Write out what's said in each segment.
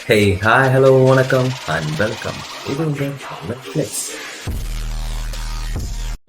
Hey, hi, hello, வணக்கம் and welcome. இது உங்கள் Netflix.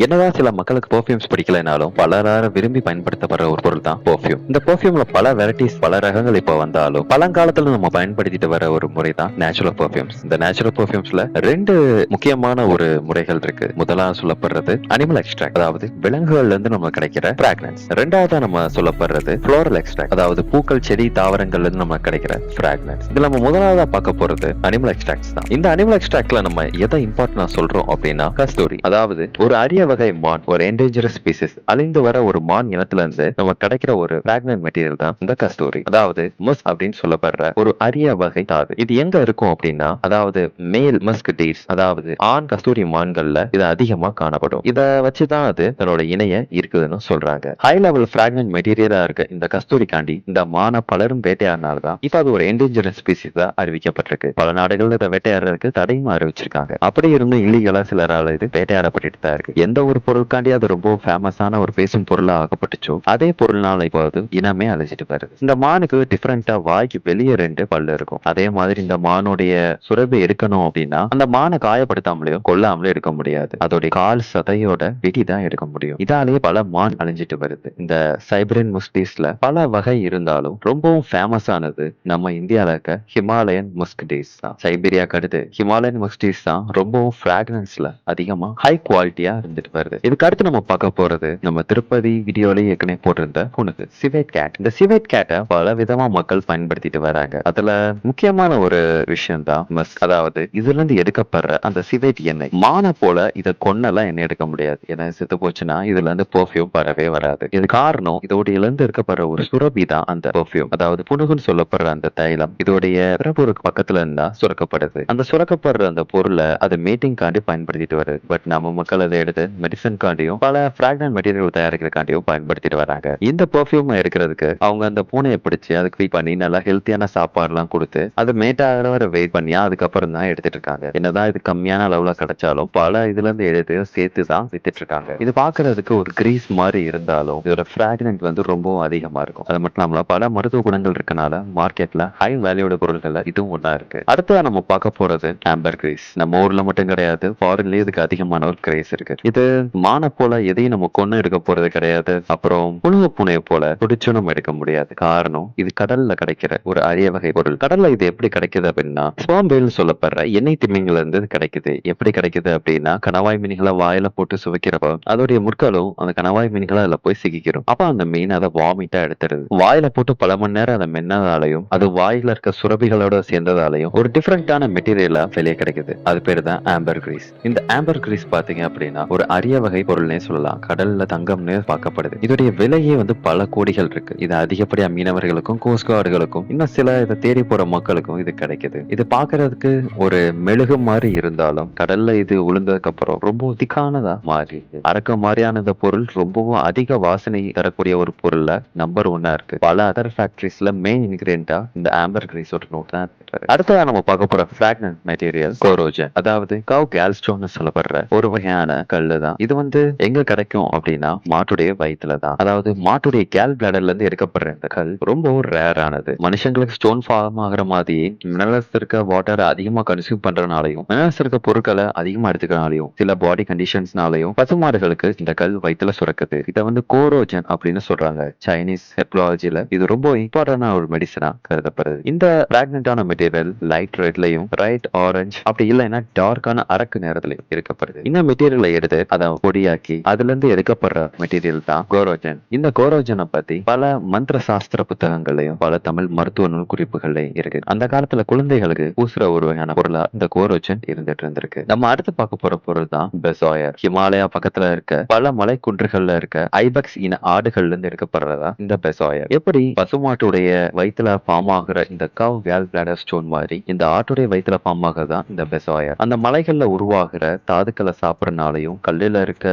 என்னதான் சில மக்களுக்கு பெர்ஃப்யூம்ஸ் பிடிக்கலைனாலும் பலரார விரும்பி பயன்படுத்தப்படுற ஒரு பொருள் தான் பெர்ஃப்யூம். இந்த பெர்ஃப்யூம்ல பல வெரைட்டிஸ், பல ரகங்கள் இப்போ வந்தாலும் பழங்காலத்துல நம்ம பயன்படுத்திட்டு வர ஒரு முறை தான் நேச்சுரல் பெர்ஃப்யூம்ஸ். இந்த நேச்சுரல் பெர்ஃப்யூம்ஸ்ல ரெண்டு முக்கியமான ஒரு முறைகள் இருக்கு. முதலாவது சொல்லப்படுறது அனிமல் எக்ஸ்ட்ராக்ட், அதாவது விலங்குகள்ல இருந்து நம்ம கிடைக்கிற ஃபிராக்ரன்ஸ். ரெண்டாவதா நம்ம சொல்லப்படுறது ஃப்ளோரல் எக்ஸ்ட்ராக்ட், அதாவது பூக்கள், செடி, தாவரங்கள்ல இருந்து நம்ம கிடைக்கிற ஃபிராக்ரன்ஸ். இதுல நம்ம முதலாவதா பார்க்க போறது அனிமல் எக்ஸ்ட்ராக்ட்ஸ் தான். இந்த அனிமல் எக்ஸ்ட்ராக்ட்ல நம்ம எதை இம்பார்ட்டன்டா சொல்றோம் அப்படின்னா கஸ்தூரி, அதாவது ஒரு அரிய வகை மான், ஒரு என்டேஞ்சரஸ் ஸ்பீசிஸ், அழிந்து வர ஒரு மான் இனத்துல இருந்து நம்ம கிடைக்கிற ஒரு பிராக்னன்ட் மெட்டீரியல் தான் இந்த கஸ்தூரி, அதாவது மஸ்க் அப்படின்னு சொல்லப்படுற ஒரு அரிய வகை தாது. இது எங்க இருக்கும் அப்படின்னா, அதாவது மேல் மஸ்க் டீர்ஸ், அதாவது ஆண் கஸ்தூரி மான்கள்ல இது அதிகமா காணப்படும். இத வச்சுதான் அது தன்னோட இணைய இருக்குதுன்னு சொல்றாங்க. ஹை லெவல் பிராக்னன்ட் மெட்டீரியலா இருக்க இந்த கஸ்தூரிக்காண்டி இந்த மான பலரும் வேட்டையாடினால்தான் இப்ப அது ஒரு என்டேஞ்சரஸ் ஸ்பீசிஸா அறிவிக்கப்பட்டிருக்கு. பல நாடுகள்ல இதை வேட்டையாடுறதுக்கு தடையும் அறிவிச்சிருக்காங்க. அப்படி இருந்தும் இல்லீகலா சிலரால இது வேட்டையாடப்பட்டு தான் இருக்கு. எந்த ஒரு பொருட்காண்டி அது ரொம்ப ஃபேமஸான ஒரு பேசும் பொருளா ஆகப்பட்டுச்சோ அதே பொருள்னால இப்போ அது இனமே அழிச்சிட்டு வருது. இந்த மானுக்கு டிஃபரெண்டா வாய்க்கு வெளியே ரெண்டு பல்லு இருக்கும். அதே மாதிரி இந்த மானுடைய சுரபி எடுக்கணும் அப்படின்னா அந்த மானை காயப்படுத்தாமலையோ கொல்லாமலே எடுக்க முடியாது. அதோடைய கால் சதையோட வெடி தான் எடுக்க முடியும். இதாலேயே பல மான் அழிஞ்சிட்டு வருது. இந்த சைபரின் முஸ்டீஸ்ல பல வகை இருந்தாலும் ரொம்பவும் ஃபேமஸ் ஆனது நம்ம இந்தியால இருக்க ஹிமாலயன் முஸ்கிடீஸ் தான். சைபீரியாக்கு அடுத்து ஹிமாலயன் முஸ்டீஸ் தான் ரொம்பவும் ஃபிராக்ரன்ஸ்ல அதிகமா ஹை குவாலிட்டியா இருந்துட்டு வருது. இதுக்கு அடுத்து நம்ம பார்க்க போறது நம்ம திருப்பதி வீடியோலயே ஏற்கனவே போட்டிருந்த புனுகு சிவேட் கேட். இந்த சிவேட் கேட்டை பல விதமா மக்கள் பயன்படுத்திட்டு வராங்க. அதுல முக்கியமான ஒரு விஷயம் தான் மஸ்க், அதாவது இதுல இருந்து எடுக்கப்படுற அந்த சிவேட் எண்ணெய். மான போல இதை கொன்னெல்லாம் எண்ணெய் எடுக்க முடியாது. ஏன்னா செத்து போச்சுன்னா இதுல இருந்து பெர்ஃப்யூம் வரவே வராது. இது காரணம் இதோடைய இருந்து இருக்கப்படுற ஒரு சுரபி தான் அந்த பெர்ஃப்யூம், அதாவது புனுகுன்னு சொல்லப்படுற அந்த தைலம் இதோடைய பிறப்புறுக்கு பக்கத்துல இருந்தா சுரக்கப்படுது. அந்த சுரக்கப்படுற அந்த பொருளை அது மேட்டிங் காண்டி பயன்படுத்திட்டு வருது. பட் நம்ம மக்கள் அதை எடுத்து மெடிசன் காண்டியும் பல பிராக்னன்ட் மெட்டீரியல் தயாரிக்கிறதுக்காண்டியும் பயன்படுத்திட்டு வராங்க. இந்த பெர்ஃப்யூம் எடுக்கிறதுக்கு அவங்க அந்த பூனையை பிடிச்சி அதுக்கு ஃபீட் பண்ணி நல்லா ஹெல்த்தியான சாப்பாடு எல்லாம் கொடுத்து அது மேட்டாகிற வரை வெயிட் பண்ணி அதுக்கப்புறம் தான் எடுத்துட்டு இருக்காங்க. என்னதான் இது கம்மியான அளவுல கிடைச்சாலும் பல இதுல இருந்து எடுத்து சேர்த்து தான் வித்துட்டு இருக்காங்க. இது பாக்குறதுக்கு ஒரு கிரீஸ் மாதிரி இருந்தாலும் இதோட பிராக்னன்ட் வந்து ரொம்பவும் அதிகமா இருக்கும். அது மட்டும் இல்லாம பல மருத்துவ குணங்கள் இருக்கனால மார்க்கெட்ல ஹை வேல்யூட பொருட்கள் இதுவும் ஒண்ணா இருக்கு. அடுத்ததா நம்ம பார்க்க போறது ஆம்பர் கிரீஸ். நம்ம ஊர்ல மட்டும் கிடையாது, ஃபாரின்லயே இதுக்கு அதிகமான ஒரு கிரேஸ் இருக்கு. இது மான போல எதையும் நம்ம கொண்டு எடுக்க போறது கிடையாது. அப்புறம் புழுவ பூனையை போல துடிச்சும் நம்ம எடுக்க முடியாது. காரணம் இது கடல்ல கிடைக்கிற ஒரு அரிய வகை பொருள். கடல்ல இது எப்படி கிடைக்குது அப்படின்னா ஸ்வாம்பேல்னு சொல்லப்படுற எண்ணெய் திமிங்கல இருந்து கிடைக்குது. எப்படி கிடைக்குது அப்படின்னா கணவாய் மீன்களை வாயில போட்டு சுவைக்கிறப்ப அதோடைய முற்களும் அந்த கணவாய் மீன்களை அதுல போய் சிக்கிக்கிறோம். அப்ப அந்த மீன் அதை வாமிட்டா எடுத்துருது. வாயில போட்டு பல மணி நேரம் அதை மென்னதாலையும் அது வாயில இருக்க சுரபிகளோட சேர்ந்ததாலையும் ஒரு டிஃபரெண்டான மெட்டீரியலா வெளியே கிடைக்குது. அது பேரு தான் ஆம்பர் கிரீஸ். இந்த ஆம்பர் கிரீஸ் பாத்தீங்க அப்படின்னா ஒரு அரிய வகை பொருள்னே சொல்லலாம். கடல்ல தங்கம்னு பார்க்கப்படுது. இதோடைய விலையே வந்து பல கோடிகள் இருக்கு. இது அதிகப்படியா மீனவர்களுக்கும் கோஸ்ட்கார்டுகளுக்கும் இன்னும் சில இதை தேடி போற மக்களுக்கும் இது கிடைக்குது. இது பாக்குறதுக்கு ஒரு மெழுகு மாதிரி இருந்தாலும் கடல்ல இது உளுந்ததுக்கு அப்புறம் ரொம்ப திக்கானதா மாறி அரக்க மாதிரியான இந்த பொருள் ரொம்பவும் அதிக வாசனை தரக்கூடிய ஒரு பொருள்ல நம்பர் ஒன்னா இருக்கு. பல அதர் ஃபேக்டரிஸ்ல மெயின் இன்கிரியன்டா இந்த ஆம்பர் கிரீஸ் ஒரு நோட் தான். அடுத்ததா நம்ம பார்க்க போற பிராக்னன்ட் மெட்டீரியல் கோரோஜன், அதாவது கவ் கேல்ஸ்டோன் சொல்லப்படுற ஒரு வகையான கல்லு தான். இது வந்து எங்க கிடைக்கும் அப்படின்னா மாட்டுடைய வயிற்றுல தான். அதாவது மாட்டுடைய கேல் பிளாடர்ல இருந்து எடுக்கப்படுற இந்த கல் ரொம்பவும் ரேர் ஆனது. மனுஷங்களுக்கு ஸ்டோன் ஃபார்ம் ஆகிற மாதிரி மினரல்ஸ் இருக்க வாட்டரை அதிகமா கன்சியூம் பண்றதுனாலையும் மினரல்ஸ் இருக்க பொருட்களை அதிகமா எடுத்துக்கிறனாலையும் சில பாடி கண்டிஷன்ஸ்னாலையும் பசுமாடுகளுக்கு இந்த கல் வயிற்றுல சுரக்குது. இதை வந்து கோரோஜன் அப்படின்னு சொல்றாங்க. சைனீஸ் ஹெர்பலாஜில இது ரொம்ப இம்பார்ட்டன்டான ஒரு மெடிசனா கருதப்படுது. இந்த பிராக்னன்டான மெட்டீரியல் லைட் ரெட்லயும் பிரைட் ஆரஞ்சு அப்படி இல்லைன்னா டார்க்கான அரக்கு நேரத்திலையும் இருக்கப்படுது. இந்த மெட்டீரியலை எடுத்து அதை பொடியாக்கி அதுல இருந்து எடுக்கப்படுற மெட்டீரியல் தான் கோரோஜன். இந்த கோரோஜனை பத்தி பல மந்திர சாஸ்திர புத்தகங்களையும் பல தமிழ் மருத்துவ நூல் குறிப்புகள்லையும் இருக்கு. அந்த காலத்துல குழந்தைகளுக்கு பூசுற ஒரு வகையான பொருளா இந்த கோரோஜன் இருந்துட்டு இருந்திருக்கு. நம்ம அடுத்து பார்க்க போற பொருள் தான் பெசாயர். ஹிமாலயா பக்கத்துல இருக்க பல மலை குன்றுகள்ல இருக்க ஐபெக்ஸ் இன ஆடுகள்ல இருந்து எடுக்கப்படுறதா இந்த பெசாயர். எப்படி பசுமாட்டுடைய வயிற்றுல ஃபார்ம் ஆகுற இந்த கவ் கேல் பிளாடர் ஸ்டோன் மாதிரி இந்த ஆட்டுடைய வயிற்றுல ஃபார்ம் ஆகுறதா இந்த பெசாயர். அந்த மலைகள்ல உருவாகிற தாதுக்களை சாப்பிடறனாலையும் பல்லுல இருக்க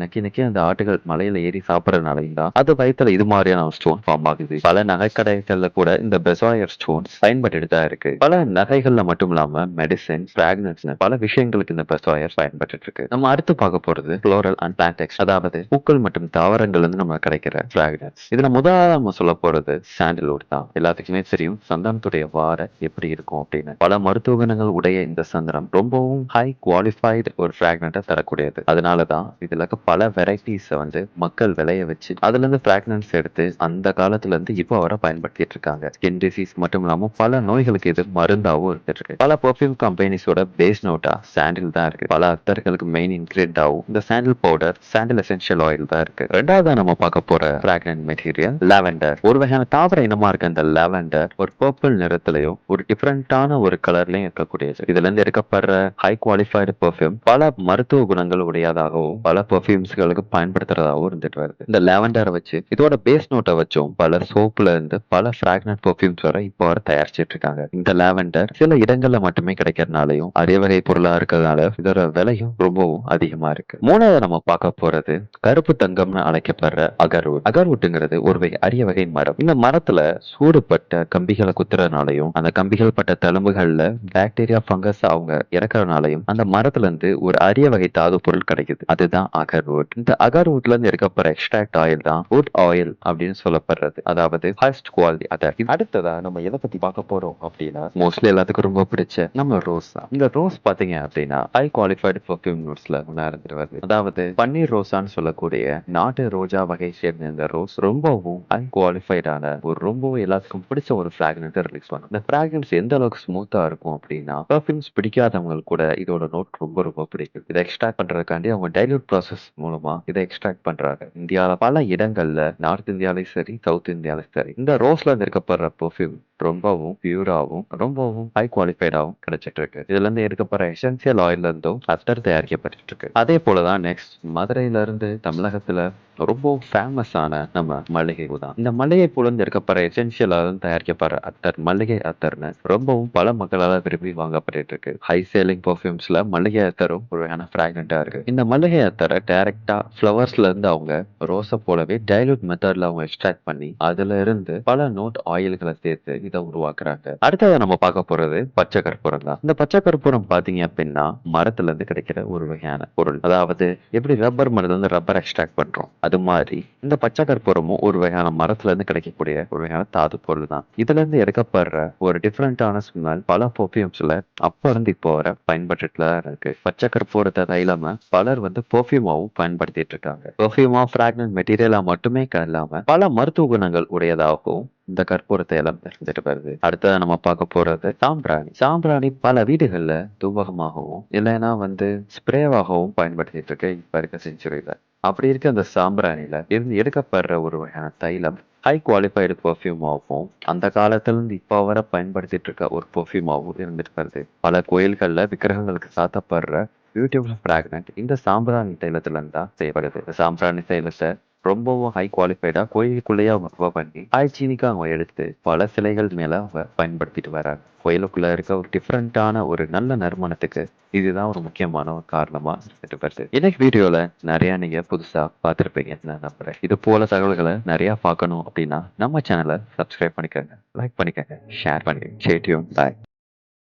நக்கி நக்கி அந்த ஆட்டுகள் மலையில ஏறி சாப்பிடறதுனாலையும் தான் அது வயித்துல இது மாதிரியான ஸ்டோன் ஃபார்ம் ஆகுது. பல நகைக்கடைகள்ல கூட இந்த பெசாயர் ஸ்டோன்ஸ் பயன்பட்டு தான் இருக்கு. பல நகைகள்ல மட்டும் இல்லாம மெடிசன், பிராக்னன்ஸ் பல விஷயங்களுக்கு இந்த பெசாயர் பயன்பட்டு இருக்கு. நம்ம அடுத்து பார்க்க போறது ஃப்ளோரல் அண்ட் பிளான்ட் எக்ஸ்ட்ராக்ட், அதாவது பூக்கள் மற்றும் தாவரங்கள்ல இருந்து நம்ம கிடைக்கிற பிராக்னன்ஸ். இதுல முதல்ல நம்ம சொல்ல போறது சாண்டல்வுட் தான். எல்லாத்துக்குமே தெரியும் சந்தனத்துடைய வார எப்படி இருக்கும் அப்படின்னு. பல மருத்துவ குணங்கள் உடைய இந்த சந்தனம் ரொம்பவும் ஹை குவாலிஃபைடு ஒரு பிராக்னன்ட்டை தரக்கூடியது. அதனாலதான் இதுல இருக்க பல வெரைட்டிஸ் வந்து மக்கள் விளைய வச்சு அதுல இருந்து பிராக்னன்ஸ் எடுத்து அந்த காலத்துல இருந்து இப்போ வரை பயன்படுத்திட்டு இருக்காங்க. ஸ்கின் டிசீஸ் மட்டும் இல்லாம பல நோய்களுக்கு இது மருந்தாவும் இருந்துட்டு இருக்கு. பல பெர்ஃபியூம் கம்பெனிஸோட பேஸ் நோட்டா சாண்டில் தான் இருக்கு. பல அத்தர்களுக்கு மெயின் இன்கிரிடியன்டாவும் இந்த சாண்டில் பவுடர், சாண்டில் எசென்ஷியல் ஆயில் தான் இருக்கு. ரெண்டாவது நம்ம பார்க்க போற பிராக்னன்ட் மெட்டீரியல் லாவெண்டர். ஒரு வகையான தாவர இனமா இருக்க இந்த லாவெண்டர் ஒரு பர்பிள் நிறத்திலையும் ஒரு டிஃபரெண்டான ஒரு கலர்லயும் இருக்கக்கூடியது. இதுல இருந்து எடுக்கப்படுற ஹை குவாலிஃபைடு பெர்ஃபியூம் பல மருத்துவ குணங்கள் உடையதாகவும் பல பெர்ஃபியூம்ஸ்களுக்கு பயன்படுத்துறதாகவும் இருந்துட்டு வருது. இந்த லாவெண்டரை வச்சு இதோட பேஸ் நோட்டை வச்சும் பல சோப்ல இருந்து பல பிராக்னன்ட் பெர்ஃபியூம்ஸ் வரை இப்போ வரை தயாரிச்சிட்டு இருக்காங்க. இந்த லாவெண்டர் சில இடங்கள்ல மட்டுமே கிடைக்கிறதுனாலையும் அரிய வகை பொருளா இருக்கிறதுனால இதோட விலையும் ரொம்பவும் அதிகமா இருக்கு. மூணாவது நம்ம பார்க்க போறது கருப்பு தங்கம்னு அழைக்கப்படுற அகர்வுட். அகர்வுட்டுங்கிறது ஒரு வகை அரிய வகை மரம். இந்த மரத்துல சூடுபட்ட கம்பிகளை குத்துறதுனாலையும் அந்த கம்பிகள் பட்ட தழும்புகள்ல பாக்டீரியா, ஃபங்கஸ் அவங்க இறக்குறதுனாலையும் அந்த மரத்துல இருந்து ஒரு அரிய வகை தாது பொருள் கிடைக்குது. அதுதான் அகர்வுட். இந்த அகர்வுட்ல இருந்து எடுக்கப்படுற எக்ஸ்ட்ராக்ட் ஆயில் தான் வுட் ஆயில் அப்படின்னு சொல்லப்படுறது. அதாவது ஹையஸ்ட் குவாலிட்டி அதர். அடுத்ததா நம்ம எதை பத்தி பார்க்க போறோம் அப்படின்னா மோஸ்ட்லி எல்லாத்துக்கும் ரொம்ப பிடிச்ச நம்ம ரோஸ் தான். இந்த ரோஸ் பாத்தீங்க அப்படின்னா ஹை குவாலிஃபைடு பெர்ஃபியூம் நோட்ஸ்ல ஒண்ணா இருந்துட்டு வருது. அதாவது பன்னீர் ரோஸான்னு சொல்லக்கூடிய நாட்டு ரோஜா வகை சேர்ந்த இந்த ரோஸ் ரொம்பவும் ஹை குவாலிஃபைடான ஒரு ரொம்பவும் எல்லாத்துக்கும் பிடிச்ச ஒரு பிராக்னன்ஸ் ரிலீஸ் பண்ணும். இந்த பிராக்னன்ஸ் எந்த அளவுக்கு ஸ்மூத்தா இருக்கும் அப்படின்னா பெர்ஃபியூம்ஸ் பிடிக்காதவங்களுக்கு கூட இதோட நோட் ரொம்ப ரொம்ப பிடிக்கும். இதை எக்ஸ்ட்ராக்ட் பண்றதுக்காண்டி அவங்க டைல்யூட் ப்ராசஸ் மூலமா இதை எக்ஸ்ட்ராக்ட் பண்றாங்க. இந்தியாவில பல இடங்கள்ல நார்த் இந்தியாலையும் சரி, சவுத் இந்தியாலையும் சரி, இந்த ரோஸ்ல இருந்து எடுக்கப்படுற பெர்ஃபியூம் ரொம்பவும் பியூராவும் ரொம்பவும் ஹை குவாலிஃபைடாவும் கிடைச்சிட்டு இருக்கு. இதுல இருந்து எடுக்கப்படுற எசென்சியல் ஆயில்ல இருந்தும் அத்தர் தயாரிக்கப்பட்டு இருக்கு. அதே போலதான் நெக்ஸ்ட் மதுரையில இருந்து தமிழகத்துல ரொம்ப ஃபேமஸான நம்ம மல்லிகை பூ தான். இந்த மல்லிகை பூல இருந்து எடுக்கப்படுற எசென்சியல் ஆயில் தயாரிக்கப்படுற அத்தர் மல்லிகை அத்தர்னு ரொம்பவும் பல மக்களால விரும்பி வாங்கப்பட்டு இருக்கு. ஹை சேலிங் பெர்ஃபியூம்ஸ்ல மல்லிகை அத்தரும் ஒரு வகையான பிராக்னன்ட்டா இருக்கு. இந்த மல்லிகை அத்தரை டைரக்டா ஃபிளவர்ஸ்ல இருந்து அவங்க ரோஸை போலவே டைல்யூட் மெத்தட்ல அவங்க எக்ஸ்ட்ராக்ட் பண்ணி அதுல இருந்து பல நோட் ஆயில்களை சேர்த்து இதை உருவாக்குறாங்க. அடுத்ததை நம்ம பார்க்க போறது பச்சை கற்பூரம் தான். இந்த பச்சை கற்பூரம் பாத்தீங்க அப்படின்னா மரத்துல இருந்து கிடைக்கிற ஒரு வகையான பொருள். அதாவது எப்படி ரப்பர் மரத்துல இருந்து ரப்பர் எக்ஸ்ட்ராக்ட் பண்றோம் அது மாதிரி இந்த பச்சை கற்பூரமும் ஒரு வகையான மரத்துல இருந்து கிடைக்கக்கூடிய ஒரு வகையான தாது பொருள் தான். இதுல இருந்து எடுக்கப்படுற ஒரு டிஃபரெண்டான ஸ்மெல் பல பெர்ஃபியூம்ஸ்ல அப்ப இருந்து இப்போ வர பயன்பட்டுல இருக்கு. பச்சை கற்பூரத்தை தைலமா பலர் வந்து பெர்ஃபியூமாவும் பயன்படுத்திட்டு இருக்காங்க. பெர்ஃபியூமா பிராக்னன்ட் மெட்டீரியலா மட்டுமே இல்லாம பல மருத்துவ குணங்கள் உடையதாகவும் இந்த கற்பூரத்தை எல்லாம் இருந்துட்டு வருது. அடுத்தது நம்ம பார்க்க போறது சாம்பிராணி. சாம்பிராணி பல வீடுகள்ல தூபகமாகவும் இல்லைன்னா வந்து ஸ்ப்ரேவாகவும் பயன்படுத்திட்டு இருக்க இப்ப இருக்க செஞ்சுரியில. அப்படி இருக்க அந்த சாம்பிராணில இருந்து எடுக்கப்படுற ஒரு வகையான தைலம் ஹை குவாலிஃபைடு பெர்ஃபியூமாகவும் அந்த காலத்துல இருந்து இப்ப வர பயன்படுத்திட்டு இருக்க ஒரு பெர்ஃபியூமாகவும் இருந்துட்டு வருது. பல கோயில்கள்ல விக்கிரகங்களுக்கு சாத்தப்படுற பியூட்டிஃபுல் பிராக்னன்ட் இந்த சாம்பிராணி தைலத்துல இருந்தா செய்யப்படுது. இந்த சாம்பிராணி தைலத்தை ரொம்பவும் ஹை குவாலிஃபைடா கோயிலுக்குள்ளேயே அவங்க ப்ரோ பண்ணி ஹைஜீனிக்கா அவங்க எடுத்து பல சிலைகள் மேல அவங்க பயன்படுத்திட்டு வராங்க. கோயிலுக்குள்ள இருக்க ஒரு டிஃப்ரெண்டான ஒரு நல்ல நறுமணத்துக்கு இதுதான் ஒரு முக்கியமான ஒரு காரணமா இருந்துட்டு வருது. இன்னைக்கு வீடியோல நிறைய நீங்க புதுசா பார்த்துருப்பீங்கன்னு நான் நம்புறேன். இது போல தகவல்களை நிறைய பார்க்கணும் அப்படின்னா நம்ம சேனலை சப்ஸ்கிரைப் பண்ணிக்கோங்க, லைக் பண்ணிக்கோங்க, ஷேர் பண்ணிக்கோங்க. Stay tuned. பை.